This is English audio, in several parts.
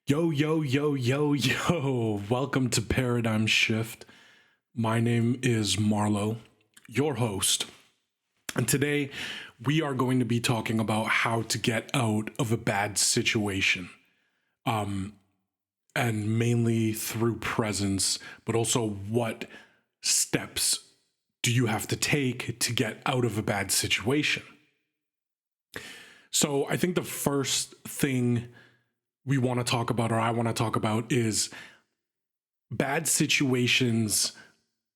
Yo, yo, yo, yo, yo. Welcome to Paradigm Shift. My name is Marlo, your host. And today we are going to be talking about how to get out of a bad situation. And mainly through presence, but also what steps do you have to take to get out of a bad situation? So I think the first thing we want to talk about, or I want to talk about, is bad situations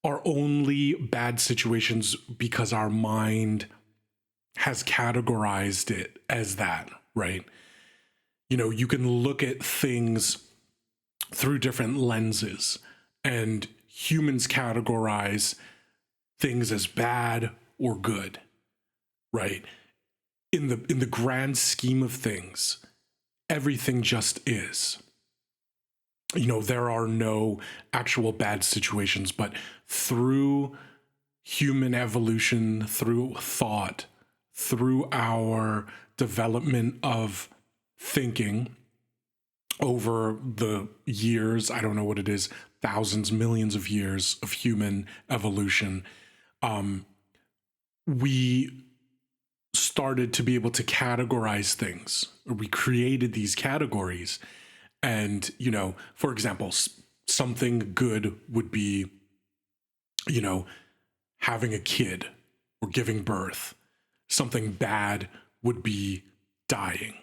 are only bad situations because our mind has categorized it as that, right? You know, you can look at things through different lenses, and humans categorize things as bad or good, right? In the grand scheme of things, everything just is. You know, there are no actual bad situations, but through human evolution, through thought, through our development of thinking over the years, I don't know what it is, thousands, millions of years of human evolution, we started to be able to categorize things, or we created these categories. And, you know, for example, something good would be, you know, having a kid or giving birth. Something bad would be dying,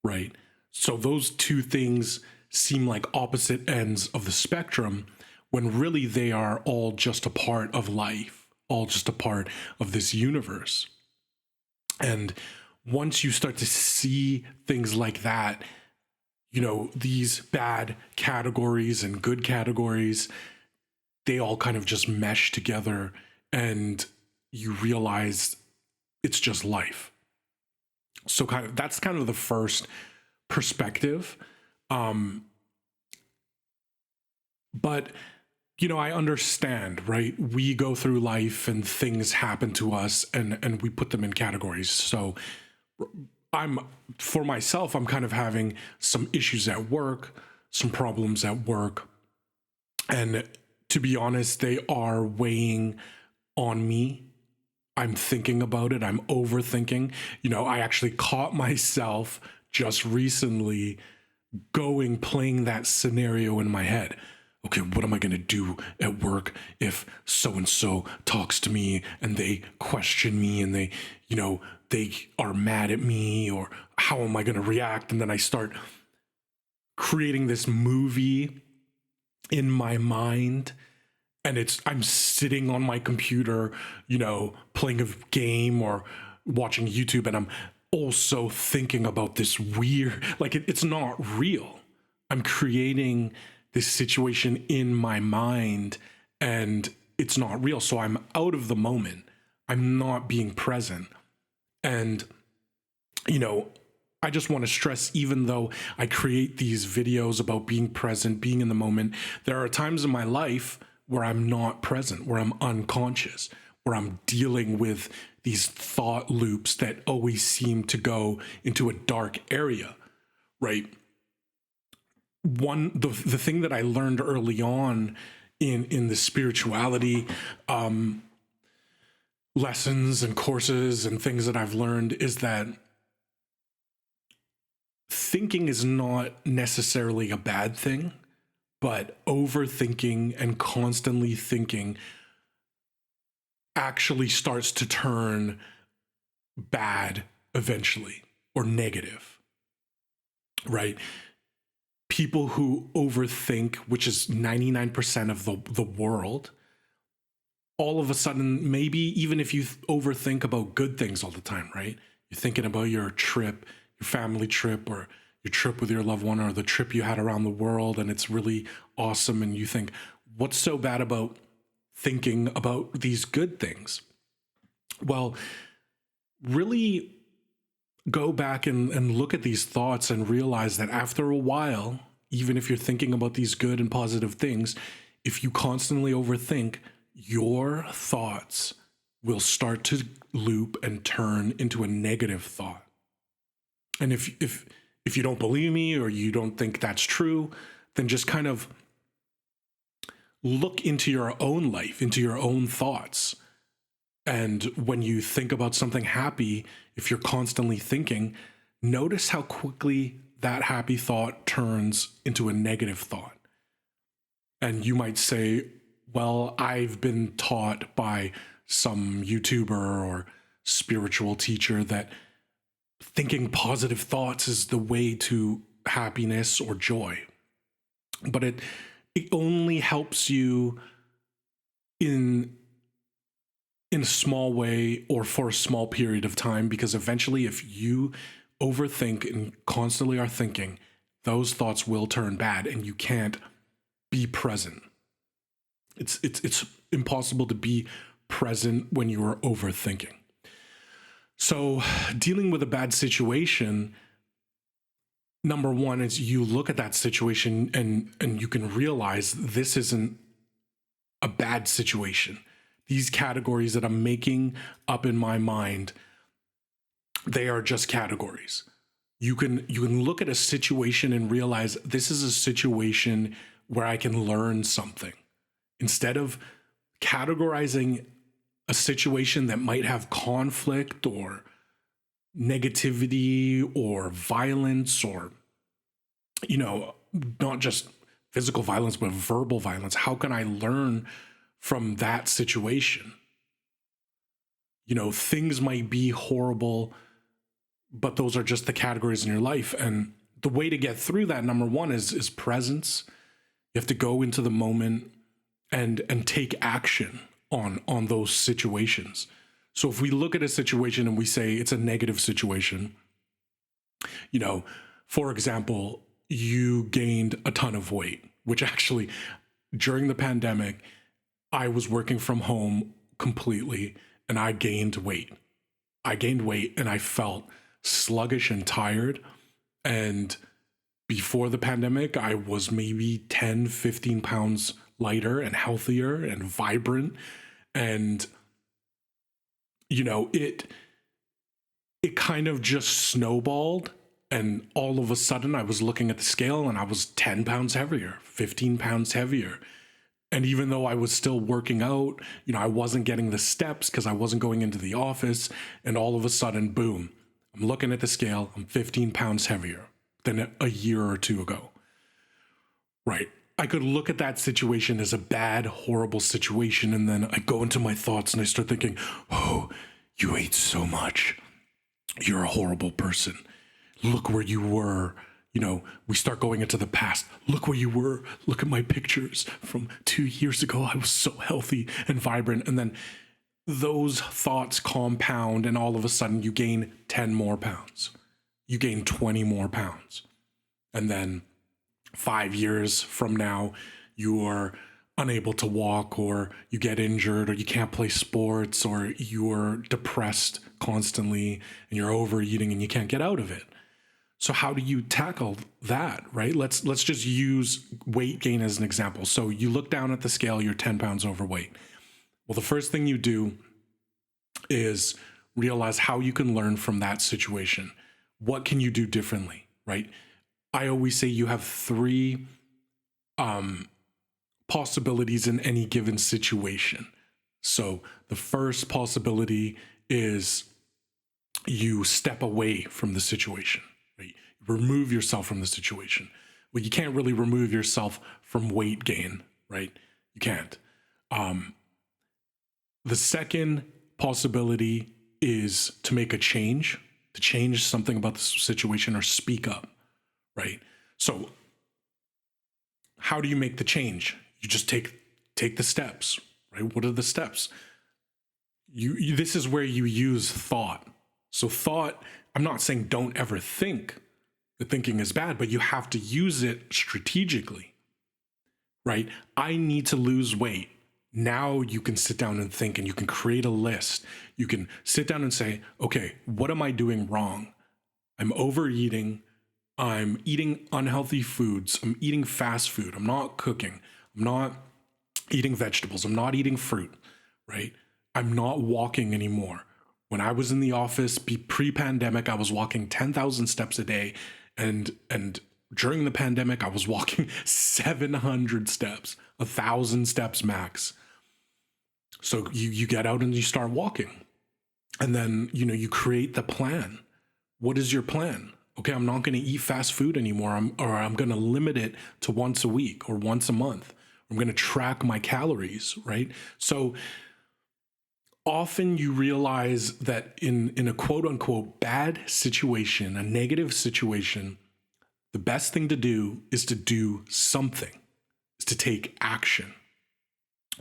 right? So those two things seem like opposite ends of the spectrum, when really they are all just a part of life, all just a part of this universe. And once you start to see things like that, you know, these bad categories and good categories, they all kind of just mesh together, and you realize it's just life. So that's kind of the first perspective. But you know, I understand, right? We go through life and things happen to us, and we put them in categories. So for myself, I'm kind of having some issues at work, some problems at work. And to be honest, they are weighing on me. I'm thinking about it. I'm overthinking. You know, I actually caught myself just recently playing that scenario in my head. Okay, what am I going to do at work if so-and-so talks to me and they question me and they, you know, they are mad at me, or how am I going to react? And then I start creating this movie in my mind, and I'm sitting on my computer, you know, playing a game or watching YouTube, and I'm also thinking about this weird, like it's not real. I'm creating this situation in my mind, and it's not real. So I'm out of the moment. I'm not being present. And, you know, I just want to stress, even though I create these videos about being present, being in the moment, there are times in my life where I'm not present, where I'm unconscious, where I'm dealing with these thought loops that always seem to go into a dark area, right? The thing that I learned early on in the spirituality lessons and courses and things that I've learned is that thinking is not necessarily a bad thing, but overthinking and constantly thinking actually starts to turn bad eventually, or negative, right? People who overthink, which is 99% of the world, all of a sudden, maybe even if you overthink about good things all the time, right? You're thinking about your trip, your family trip, or your trip with your loved one, or the trip you had around the world, and it's really awesome. And you think, what's so bad about thinking about these good things? Well, really go back and look at these thoughts and realize that after a while, even if you're thinking about these good and positive things, if you constantly overthink, your thoughts will start to loop and turn into a negative thought. And if if you don't believe me or you don't think that's true, then just kind of look into your own life, into your own thoughts. And when you think about something happy, if you're constantly thinking, notice how quickly that happy thought turns into a negative thought. And you might say, well, I've been taught by some YouTuber or spiritual teacher that thinking positive thoughts is the way to happiness or joy. But it only helps you in a small way or for a small period of time, because eventually if you overthink and constantly are thinking, those thoughts will turn bad and you can't be present. It's impossible to be present when you are overthinking. So dealing with a bad situation, number one is you look at that situation and you can realize this isn't a bad situation. These categories that I'm making up in my mind, they are just categories. You can look at a situation and realize this is a situation where I can learn something. Instead of categorizing a situation that might have conflict or negativity or violence or, not just physical violence, but verbal violence. How can I learn from that situation? Things might be horrible, but those are just the categories in your life. And the way to get through that, number one, is presence. You have to go into the moment and take action on those situations. So if we look at a situation and we say it's a negative situation, for example, you gained a ton of weight, which actually during the pandemic, I was working from home completely and I gained weight. And I felt sluggish and tired. And before the pandemic, I was maybe 10, 15 pounds lighter and healthier and vibrant. And, it kind of just snowballed. And all of a sudden I was looking at the scale and I was 10 pounds heavier, 15 pounds heavier. And even though I was still working out, I wasn't getting the steps because I wasn't going into the office. And all of a sudden, boom, I'm looking at the scale, I'm 15 pounds heavier than a year or two ago. Right. I could look at that situation as a bad, horrible situation. And then I go into my thoughts and I start thinking, oh, you ate so much. You're a horrible person. Look where you were. We start going into the past. Look where you were. Look at my pictures from 2 years ago. I was so healthy and vibrant. And then those thoughts compound and all of a sudden you gain 10 more pounds. You gain 20 more pounds. And then 5 years from now, you are unable to walk or you get injured or you can't play sports or you're depressed constantly and you're overeating and you can't get out of it. So how do you tackle that, right? Let's just use weight gain as an example. So you look down at the scale, you're 10 pounds overweight. Well, the first thing you do is realize how you can learn from that situation. What can you do differently, right? I always say you have three possibilities in any given situation. So the first possibility is you step away from the situation. Right? Remove yourself from the situation. Well, you can't really remove yourself from weight gain, right? You can't. The second possibility is to make a change, to change something about the situation or speak up, right? So how do you make the change? You just take the steps, right? What are the steps? You this is where you use thought. So thought, I'm not saying don't ever think that thinking is bad, but you have to use it strategically, right? I need to lose weight. Now you can sit down and think and you can create a list. You can sit down and say, okay, what am I doing wrong? I'm overeating. I'm eating unhealthy foods. I'm eating fast food. I'm not cooking. I'm not eating vegetables. I'm not eating fruit, right? I'm not walking anymore. When I was in the office pre-pandemic, I was walking 10,000 steps a day And during the pandemic, I was walking 700 steps, 1,000 steps max. So you get out and you start walking. And then, you create the plan. What is your plan? Okay, I'm not going to eat fast food anymore. I'm going to limit it to once a week or once a month. I'm going to track my calories, right? So often you realize that in a quote unquote bad situation, a negative situation, the best thing to do is to do something, is to take action,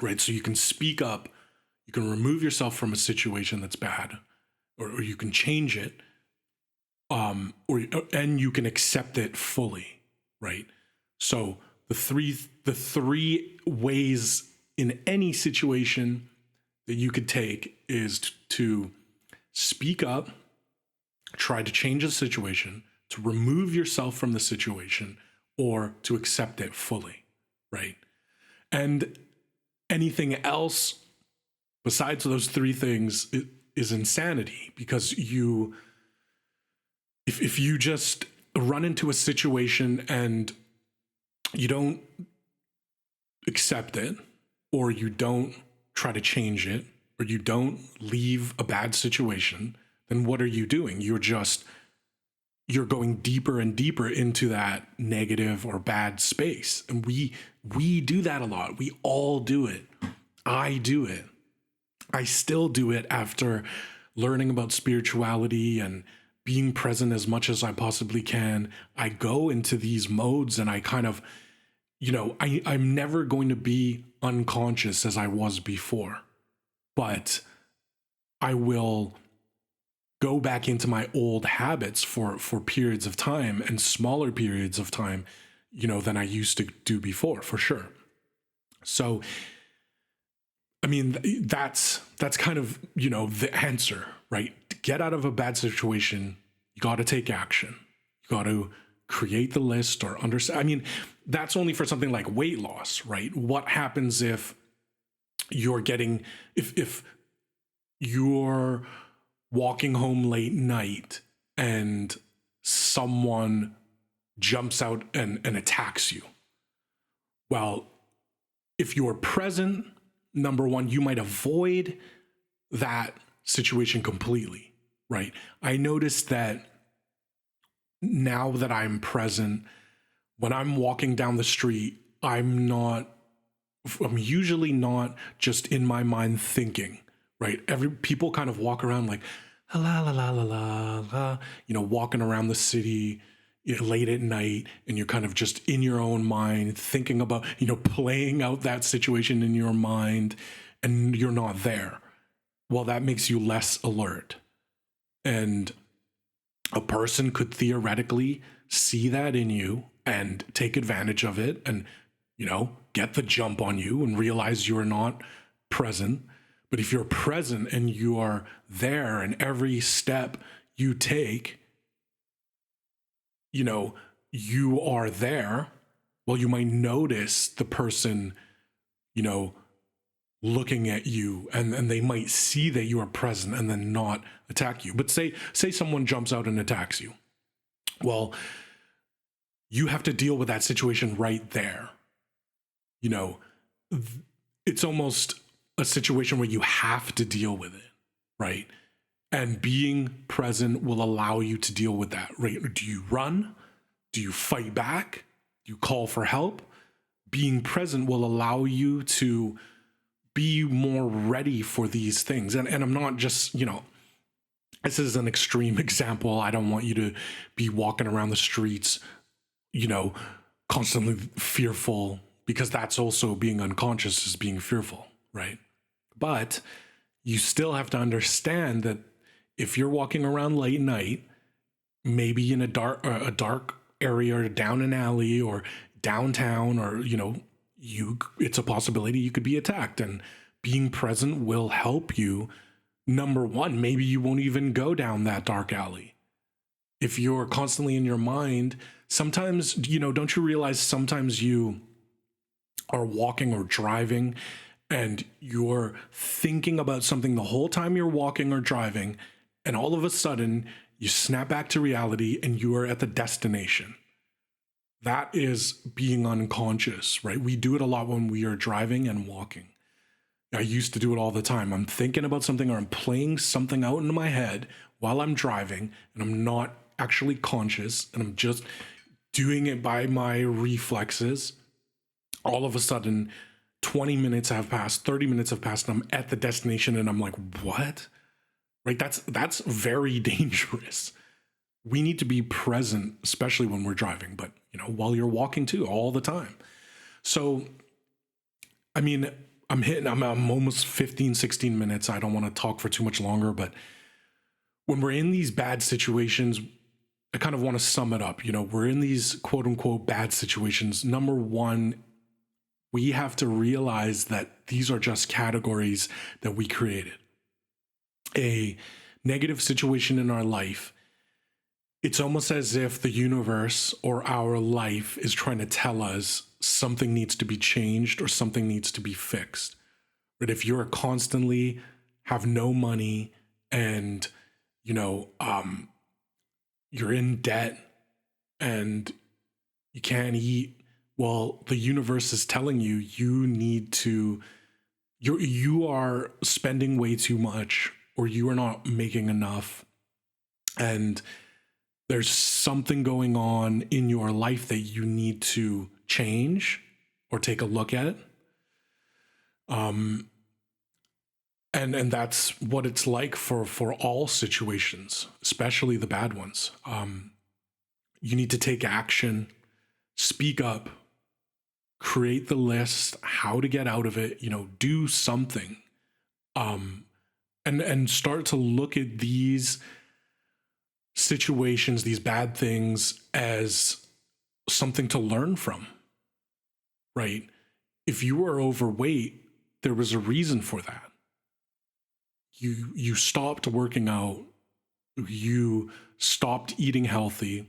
right? So you can speak up, you can remove yourself from a situation that's bad, or you can change it, and you can accept it fully, right? So the three ways in any situation that you could take is to speak up, try to change the situation, to remove yourself from the situation, or to accept it fully, right? And anything else besides those three things is insanity, because if you just run into a situation and you don't accept it, or you don't try to change it, or you don't leave a bad situation, then what are you doing? You're going deeper and deeper into that negative or bad space. And we do that a lot. We all do it. I do it. I still do it after learning about spirituality and being present as much as I possibly can. I go into these modes and I kind of, I'm never going to be unconscious as I was before, but I will go back into my old habits for periods of time, and smaller periods of time, than I used to do before, for sure. So, I mean, that's kind of, the answer, right? To get out of a bad situation, you got to take action. You got to create the list or understand. I mean, that's only for something like weight loss, right? What happens if you're if you're walking home late night and someone jumps out and attacks you? Well, if you're present, number one, you might avoid that situation completely, right? I noticed that now that I'm present, when I'm walking down the street, I'm usually not just in my mind thinking, right? People kind of walk around like la la la la la la, walking around the city late at night, and you're kind of just in your own mind thinking about, playing out that situation in your mind, and you're not there. Well, that makes you less alert. And a person could theoretically see that in you and take advantage of it and, get the jump on you and realize you're not present. But if you're present and you are there, and every step you take, you are there, well, you might notice the person, looking at you, and they might see that you are present and then not attack you. But say someone jumps out and attacks you. Well, you have to deal with that situation right there. It's almost a situation where you have to deal with it, right? And being present will allow you to deal with that, right? Do you run? Do you fight back? Do you call for help? Being present will allow you to be more ready for these things. And I'm not just, this is an extreme example. I don't want you to be walking around the streets, constantly fearful, because that's also being unconscious, is being fearful, right? But you still have to understand that if you're walking around late night, maybe in a dark area, or down an alley, or downtown, or it's a possibility you could be attacked. And being present will help you. Number one, maybe you won't even go down that dark alley. If you're constantly in your mind, sometimes, don't you realize sometimes you are walking or driving and you're thinking about something the whole time you're walking or driving, and all of a sudden you snap back to reality, and you are at the destination. That is being unconscious, right? We do it a lot when we are driving and walking. I used to do it all the time. I'm thinking about something or I'm playing something out in my head while I'm driving, and I'm not actually conscious, and I'm just doing it by my reflexes. All of a sudden, 20 minutes have passed, 30 minutes have passed, and I'm at the destination, and I'm like, what? Right? That's very dangerous. We need to be present, especially when we're driving, but while you're walking too, all the time. So, I mean, I'm almost 15, 16 minutes. I don't want to talk for too much longer, but when we're in these bad situations, I kind of want to sum it up. We're in these quote unquote bad situations. Number one, we have to realize that these are just categories that we created. A negative situation in our life, it's almost as if the universe or our life is trying to tell us something needs to be changed or something needs to be fixed. But if you're constantly have no money and, you're in debt and you can't eat, well, the universe is telling you you are spending way too much, or you are not making enough. And there's something going on in your life that you need to change or take a look at. And that's what it's like for all situations, especially the bad ones. You need to take action, speak up, create the list, how to get out of it, do something. And start to look at these situations, these bad things, as something to learn from, right? If you were overweight, there was a reason for that. You stopped working out, you stopped eating healthy,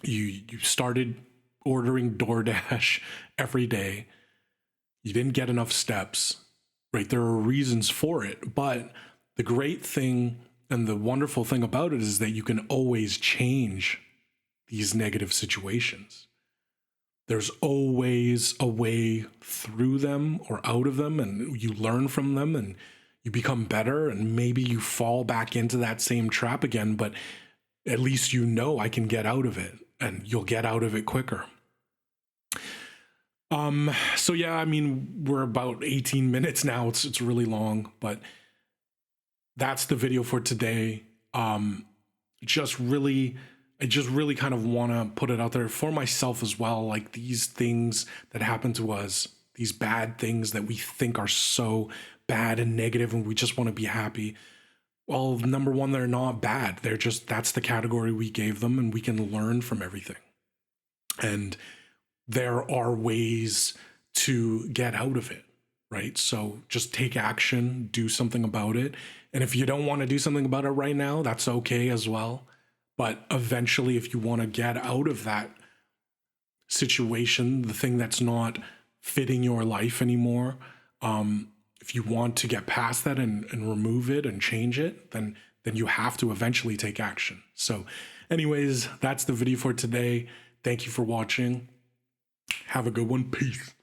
you started ordering DoorDash every day, you didn't get enough steps, right? There are reasons for it, but the great thing and the wonderful thing about it is that you can always change these negative situations. There's always a way through them or out of them, and you learn from them and you become better, and maybe you fall back into that same trap again, but at least I can get out of it, and you'll get out of it quicker. So yeah, I mean, we're about 18 minutes now. It's really long, but that's the video for today. I just really kind of want to put it out there for myself as well. Like, these things that happen to us, these bad things that we think are so bad and negative, and we just want to be happy. Well, number one, they're not bad. That's the category we gave them, and we can learn from everything. And there are ways to get out of it, right? So just take action, do something about it. And if you don't want to do something about it right now, that's okay as well. But eventually, if you want to get out of that situation, the thing that's not fitting your life anymore, if you want to get past that and remove it and change it, then you have to eventually take action. So anyways, that's the video for today. Thank you for watching. Have a good one. Peace.